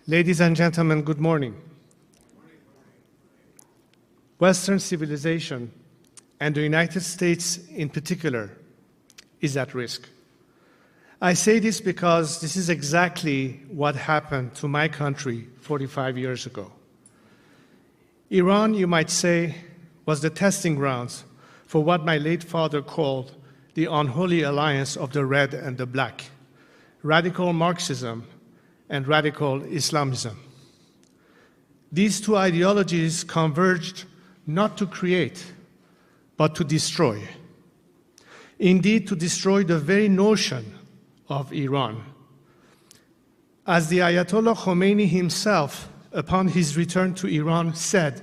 Ladies and gentlemen, good morning. Western civilization, and the United States in particular, is at risk. I say this because this is exactly what happened to my country 45 years ago. Iran, you might say, was the testing grounds for what my late father called the unholy alliance of the red and the black, radical Marxism and radical Islamism. These two ideologies converged not to create, but to destroy. Indeed, to destroy the very notion of Iran. As the Ayatollah Khomeini himself, upon his return to Iran, said,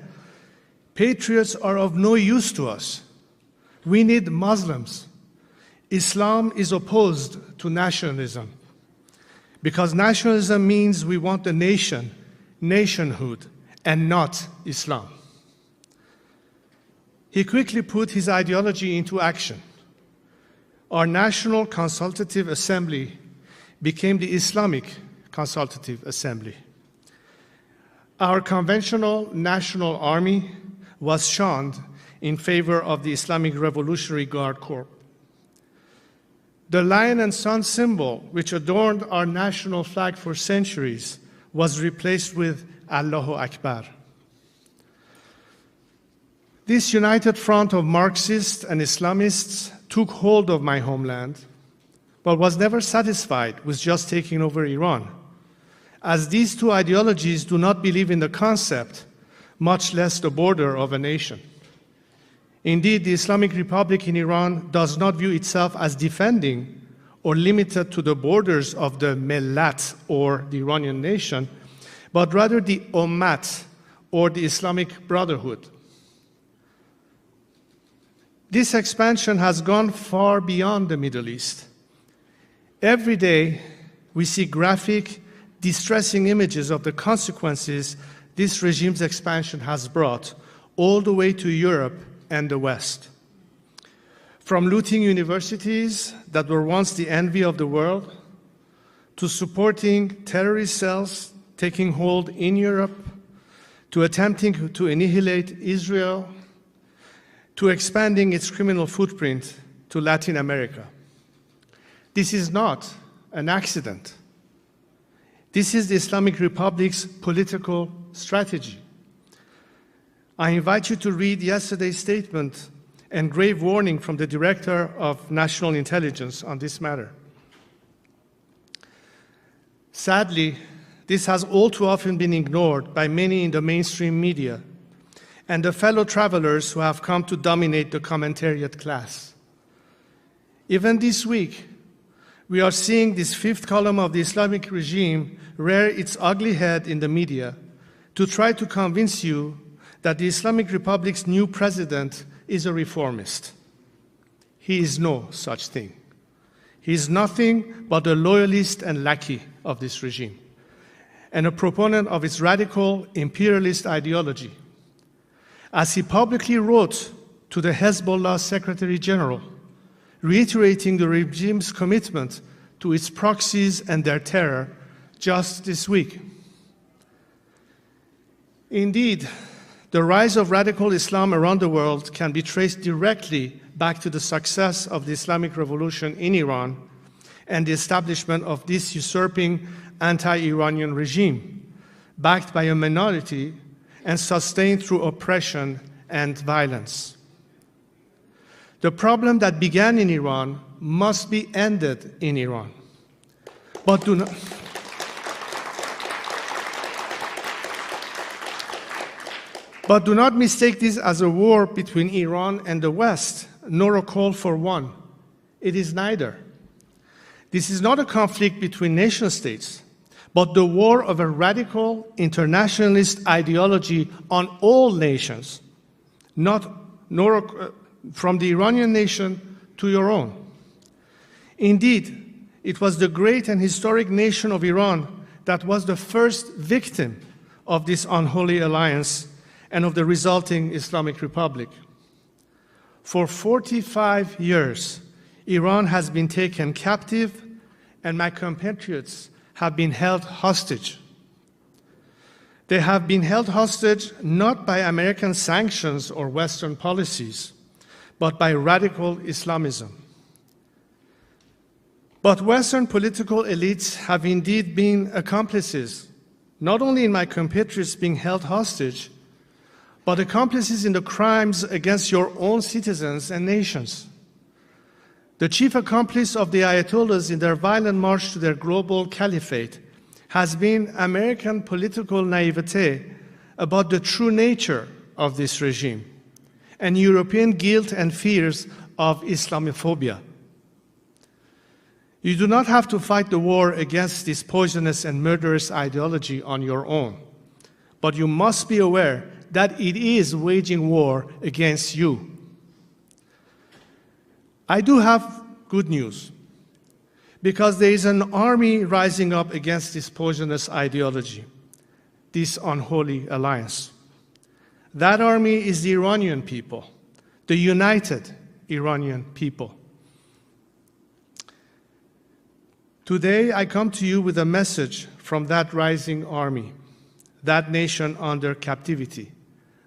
"Patriots are of no use to us. We need Muslims. Islam is opposed to nationalism, because nationalism means we want a nation, nationhood, and not Islam." He quickly put his ideology into action. Our National Consultative Assembly became the Islamic Consultative Assembly. Our conventional National Army was shunned in favor of the Islamic Revolutionary Guard Corps. The lion and sun symbol, which adorned our national flag for centuries, was replaced with Allahu Akbar. This united front of Marxists and Islamists took hold of my homeland, but was never satisfied with just taking over Iran, as these two ideologies do not believe in the concept, much less the border of a nation. Indeed, the Islamic Republic in Iran does not view itself as defending or limited to the borders of the Millat, or the Iranian nation, but rather the Ummat, or the Islamic Brotherhood. This expansion has gone far beyond the Middle East. Every day, we see graphic, distressing images of the consequences this regime's expansion has brought all the way to Europe and the West. From looting universities that were once the envy of the world, to supporting terrorist cells taking hold in Europe, to attempting to annihilate Israel, to expanding its criminal footprint to Latin America. This is not an accident. This is the Islamic Republic's political strategy. I invite you to read yesterday's statement and grave warning from the Director of National Intelligence on this matter. Sadly, this has all too often been ignored by many in the mainstream media and the fellow travelers who have come to dominate the commentariat class. Even this week, we are seeing this fifth column of the Islamic regime rear its ugly head in the media to try to convince you that the Islamic Republic's new president is a reformist. He is no such thing. He is nothing but a loyalist and lackey of this regime, and a proponent of its radical imperialist ideology. As he publicly wrote to the Hezbollah Secretary General, reiterating the regime's commitment to its proxies and their terror just this week. Indeed, the rise of radical Islam around the world can be traced directly back to the success of the Islamic Revolution in Iran and the establishment of this usurping anti-Iranian regime, backed by a minority and sustained through oppression and violence. The problem that began in Iran must be ended in Iran. But do not mistake this as a war between Iran and the West, nor a call for one. It is neither. This is not a conflict between nation states, but the war of a radical internationalist ideology on all nations, from the Iranian nation to your own. Indeed, it was the great and historic nation of Iran that was the first victim of this unholy alliance and of the resulting Islamic Republic. For 45 years, Iran has been taken captive, and my compatriots have been held hostage. They have been held hostage not by American sanctions or Western policies, but by radical Islamism. But Western political elites have indeed been accomplices, not only in my compatriots being held hostage, but accomplices in the crimes against your own citizens and nations. The chief accomplice of the Ayatollahs in their violent march to their global caliphate has been American political naivete about the true nature of this regime and European guilt and fears of Islamophobia. You do not have to fight the war against this poisonous and murderous ideology on your own, but you must be aware that it is waging war against you. I do have good news, because there is an army rising up against this poisonous ideology, this unholy alliance. That army is the Iranian people, the united Iranian people. Today, I come to you with a message from that rising army, that nation under captivity,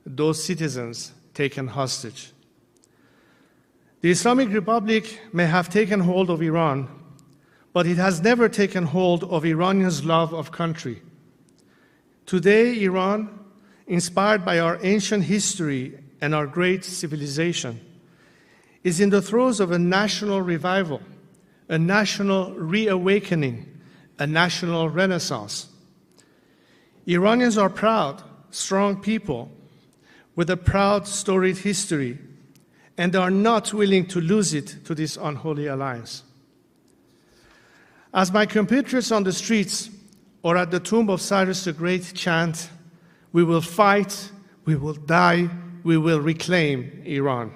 those citizens taken hostage. The Islamic Republic may have taken hold of Iran, but it has never taken hold of Iranians' love of country. Today, Iran, inspired by our ancient history and our great civilization, is in the throes of a national revival, a national reawakening, a national renaissance. Iranians are proud, strong people with a proud, storied history, and they are not willing to lose it to this unholy alliance. As my compatriots on the streets or at the tomb of Cyrus the Great chant, we will fight, we will die, we will reclaim Iran.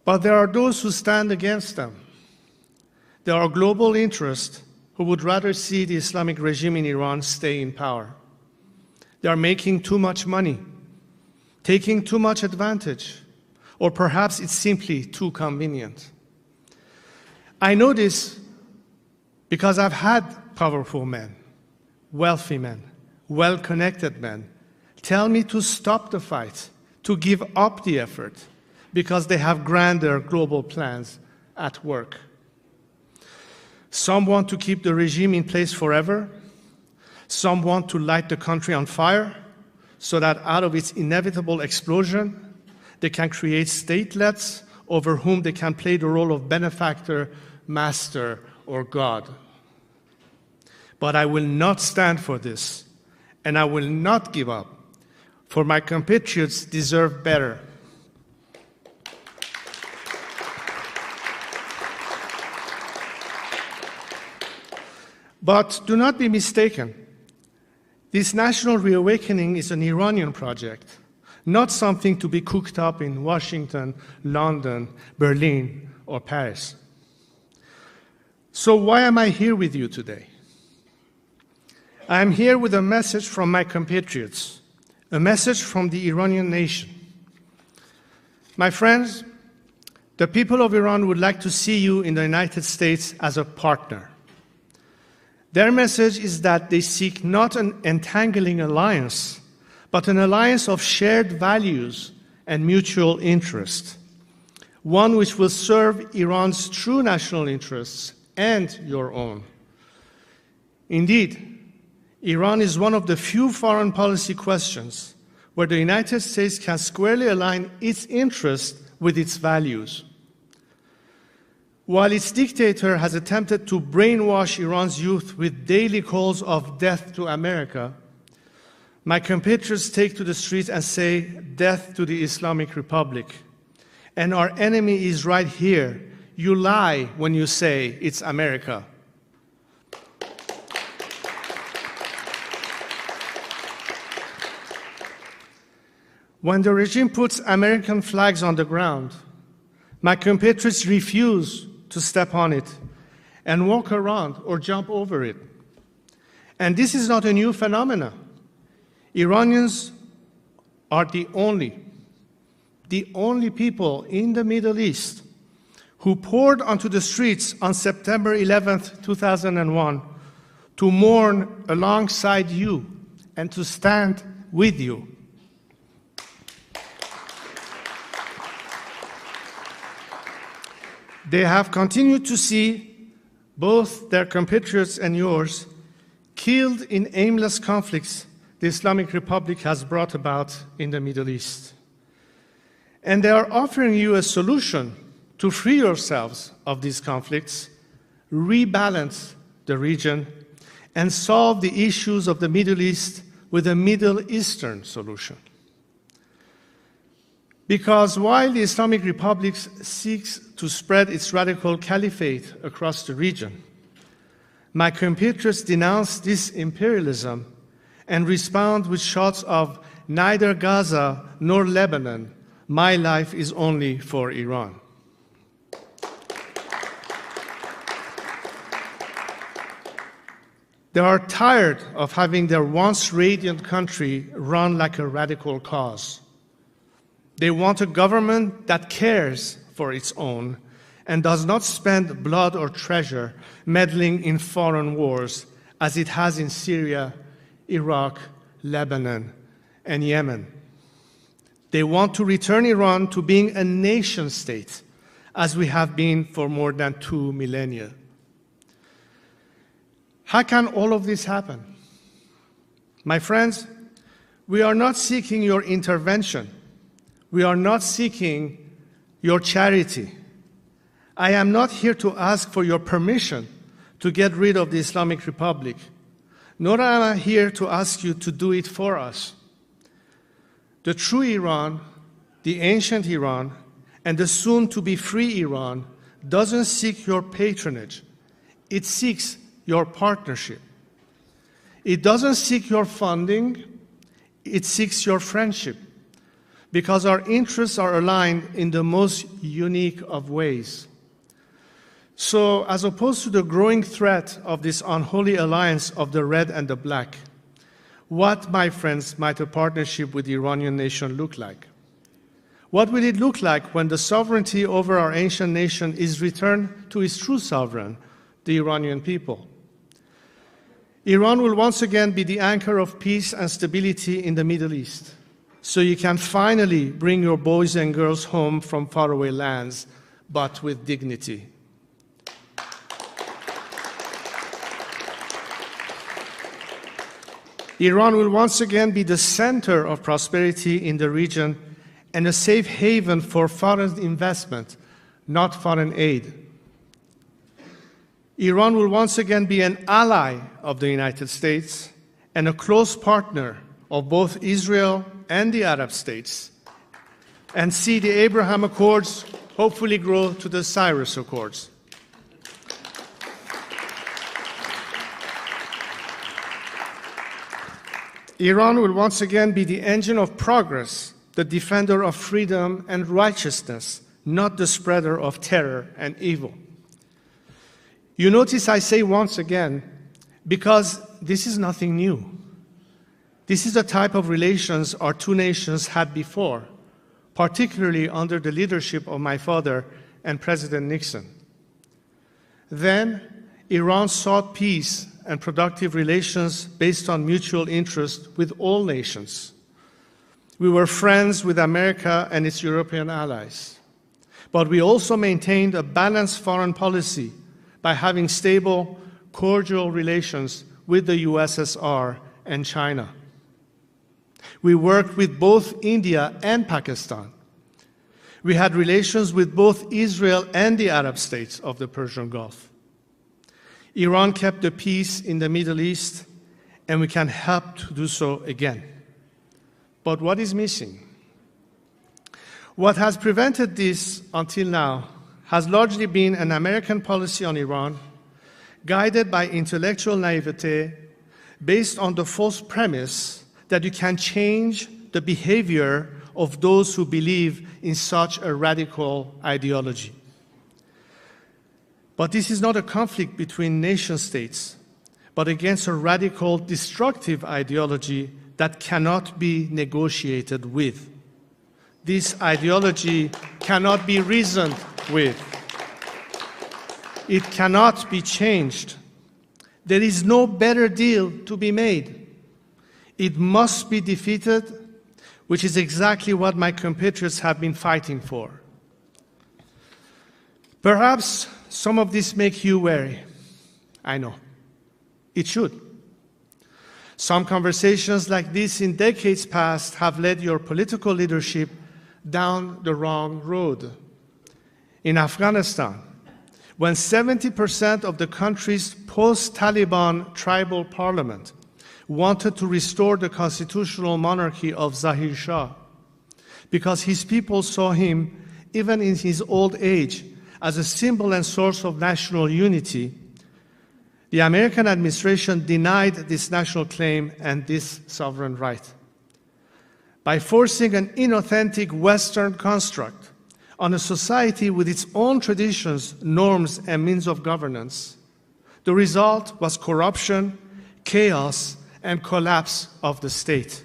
But there are those who stand against them. There are global interests who would rather see the Islamic regime in Iran stay in power. They are making too much money, taking too much advantage, or perhaps it's simply too convenient. I know this because I've had powerful men, wealthy men, well-connected men tell me to stop the fight, to give up the effort, because they have grander global plans at work. Some want to keep the regime in place forever. Some want to light the country on fire so that out of its inevitable explosion, they can create statelets over whom they can play the role of benefactor, master, or God. But I will not stand for this, and I will not give up, for my compatriots deserve better. But do not be mistaken. This national reawakening is an Iranian project, not something to be cooked up in Washington, London, Berlin, or Paris. So why am I here with you today? I am here with a message from my compatriots, a message from the Iranian nation. My friends, the people of Iran would like to see you in the United States as a partner. Their message is that they seek not an entangling alliance, but an alliance of shared values and mutual interest, one which will serve Iran's true national interests and your own. Indeed, Iran is one of the few foreign policy questions where the United States can squarely align its interests with its values. While its dictator has attempted to brainwash Iran's youth with daily calls of death to America, my compatriots take to the streets and say, death to the Islamic Republic. And our enemy is right here. You lie when you say it's America. When the regime puts American flags on the ground, my compatriots refuse to step on it and walk around or jump over it. And this is not a new phenomenon. Iranians are the only people in the Middle East who poured onto the streets on September 11th, 2001, to mourn alongside you and to stand with you. They have continued to see both their compatriots and yours killed in aimless conflicts the Islamic Republic has brought about in the Middle East. And they are offering you a solution to free yourselves of these conflicts, rebalance the region, and solve the issues of the Middle East with a Middle Eastern solution. Because while the Islamic Republic seeks to spread its radical caliphate across the region, my compatriots denounce this imperialism and respond with shots of neither Gaza nor Lebanon, my life is only for Iran. They are tired of having their once radiant country run like a radical cause. They want a government that cares for its own and does not spend blood or treasure meddling in foreign wars as it has in Syria, Iraq, Lebanon, and Yemen. They want to return Iran to being a nation state, as we have been for more than 2 millennia. How can all of this happen? My friends, we are not seeking your intervention. We are not seeking your charity. I am not here to ask for your permission to get rid of the Islamic Republic, nor am I here to ask you to do it for us. The true Iran, the ancient Iran, and the soon-to-be free Iran doesn't seek your patronage. It seeks your partnership. It doesn't seek your funding. It seeks your friendship, because our interests are aligned in the most unique of ways. So, as opposed to the growing threat of this unholy alliance of the red and the black, what, my friends, might a partnership with the Iranian nation look like? What will it look like when the sovereignty over our ancient nation is returned to its true sovereign, the Iranian people? Iran will once again be the anchor of peace and stability in the Middle East, so you can finally bring your boys and girls home from faraway lands, but with dignity. Iran will once again be the center of prosperity in the region and a safe haven for foreign investment, not foreign aid. Iran will once again be an ally of the United States and a close partner of both Israel and the Arab states, and see the Abraham Accords hopefully grow to the Cyrus Accords. Iran will once again be the engine of progress, the defender of freedom and righteousness, not the spreader of terror and evil. You notice I say once again, because this is nothing new. This is the type of relations our two nations had before, particularly under the leadership of my father and President Nixon. Then, Iran sought peace and productive relations based on mutual interest with all nations. We were friends with America and its European allies. But we also maintained a balanced foreign policy by having stable, cordial relations with the USSR and China. We worked with both India and Pakistan. We had relations with both Israel and the Arab states of the Persian Gulf. Iran kept the peace in the Middle East, and we can help to do so again. But what is missing? What has prevented this until now has largely been an American policy on Iran, guided by intellectual naivete, based on the false premise that you can change the behavior of those who believe in such a radical ideology. But this is not a conflict between nation states, but against a radical, destructive ideology that cannot be negotiated with. This ideology cannot be reasoned with. It cannot be changed. There is no better deal to be made. It must be defeated, which is exactly what my compatriots have been fighting for. Perhaps some of this makes you wary. I know. It should. Some conversations like this in decades past have led your political leadership down the wrong road. In Afghanistan, when 70% of the country's post-Taliban tribal parliament wanted to restore the constitutional monarchy of Zahir Shah because his people saw him, even in his old age, as a symbol and source of national unity, the American administration denied this national claim and this sovereign right. By forcing an inauthentic Western construct on a society with its own traditions, norms, and means of governance, the result was corruption, chaos, and collapse of the state.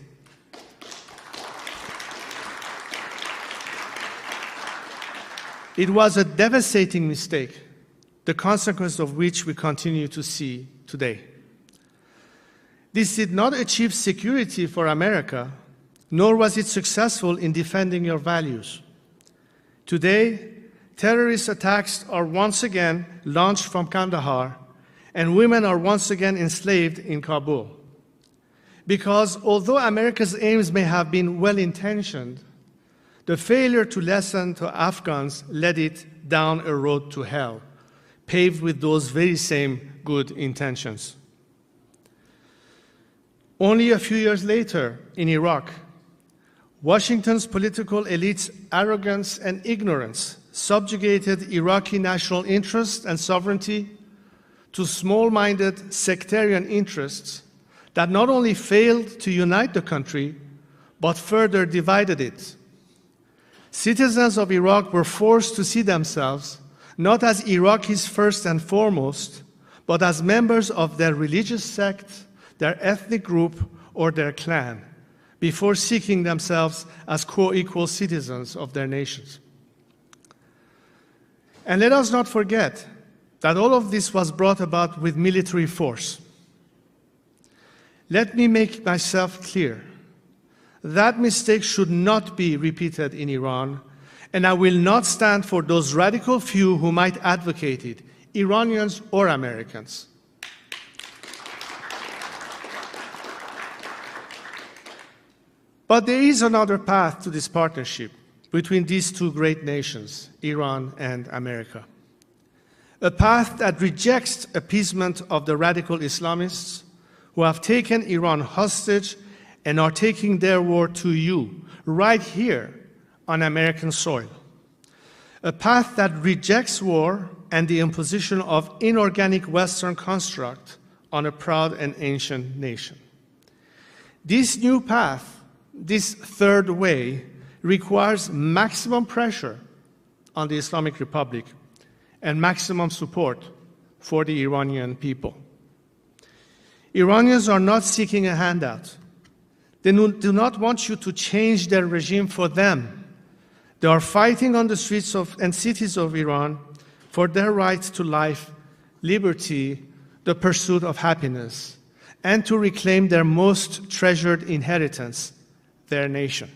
It was a devastating mistake, the consequence of which we continue to see today. This did not achieve security for America, nor was it successful in defending your values. Today, terrorist attacks are once again launched from Kandahar, and women are once again enslaved in Kabul. Because although America's aims may have been well-intentioned, the failure to listen to Afghans led it down a road to hell, paved with those very same good intentions. Only a few years later, in Iraq, Washington's political elite's arrogance and ignorance subjugated Iraqi national interest and sovereignty to small-minded sectarian interests that not only failed to unite the country, but further divided it. Citizens of Iraq were forced to see themselves not as Iraqis first and foremost, but as members of their religious sect, their ethnic group, or their clan, before seeking themselves as co-equal citizens of their nations. And let us not forget that all of this was brought about with military force. Let me make myself clear. That mistake should not be repeated in Iran, and I will not stand for those radical few who might advocate it, Iranians or Americans. But there is another path to this partnership between these two great nations, Iran and America. A path that rejects appeasement of the radical Islamists who have taken Iran hostage and are taking their war to you, right here on American soil. A path that rejects war and the imposition of inorganic Western construct on a proud and ancient nation. This new path, this third way, requires maximum pressure on the Islamic Republic and maximum support for the Iranian people. Iranians are not seeking a handout. They do not want you to change their regime for them. They are fighting on the streets and cities of Iran for their right to life, liberty, the pursuit of happiness, and to reclaim their most treasured inheritance, their nation.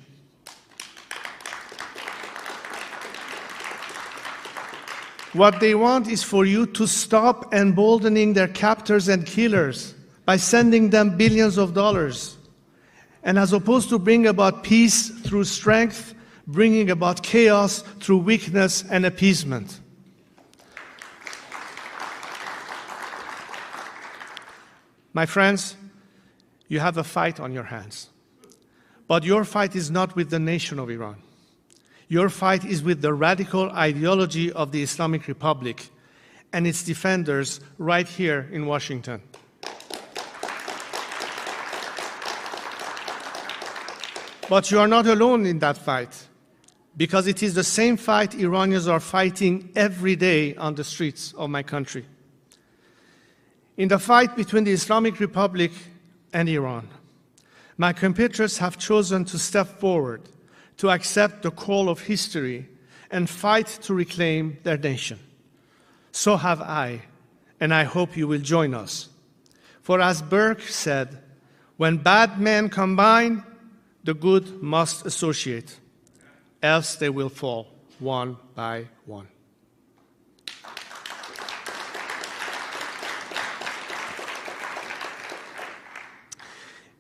What they want is for you to stop emboldening their captors and killers by sending them billions of dollars. And as opposed to bring about peace through strength, bringing about chaos through weakness and appeasement. My friends, you have a fight on your hands. But your fight is not with the nation of Iran. Your fight is with the radical ideology of the Islamic Republic and its defenders right here in Washington. But you are not alone in that fight, because it is the same fight Iranians are fighting every day on the streets of my country. In the fight between the Islamic Republic and Iran, my compatriots have chosen to step forward, to accept the call of history, and fight to reclaim their nation. So have I, and I hope you will join us. For as Burke said, when bad men combine, the good must associate, else they will fall one by one.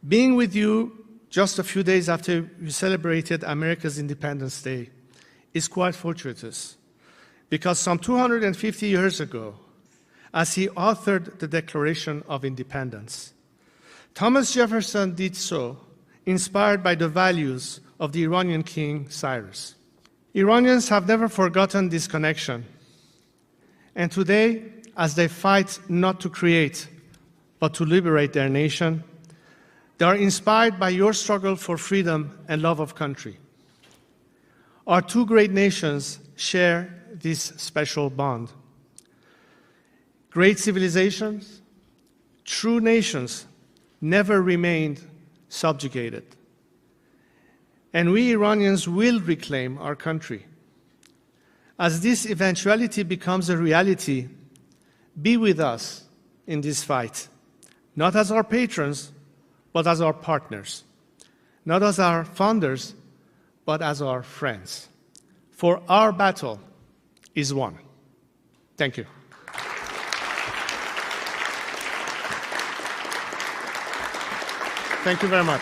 Being with you just a few days after we celebrated America's Independence Day is quite fortuitous, because some 250 years ago, as he authored the Declaration of Independence, Thomas Jefferson did so inspired by the values of the Iranian king Cyrus. Iranians have never forgotten this connection, and today, as they fight not to create but to liberate their nation, they are inspired by your struggle for freedom and love of country. Our two great nations share this special bond. Great civilizations, true nations, never remained subjugated. And we Iranians will reclaim our country. As this eventuality becomes a reality, be with us in this fight, not as our patrons, but as our partners, not as our founders, but as our friends. For our battle is won. Thank you. Thank you very much.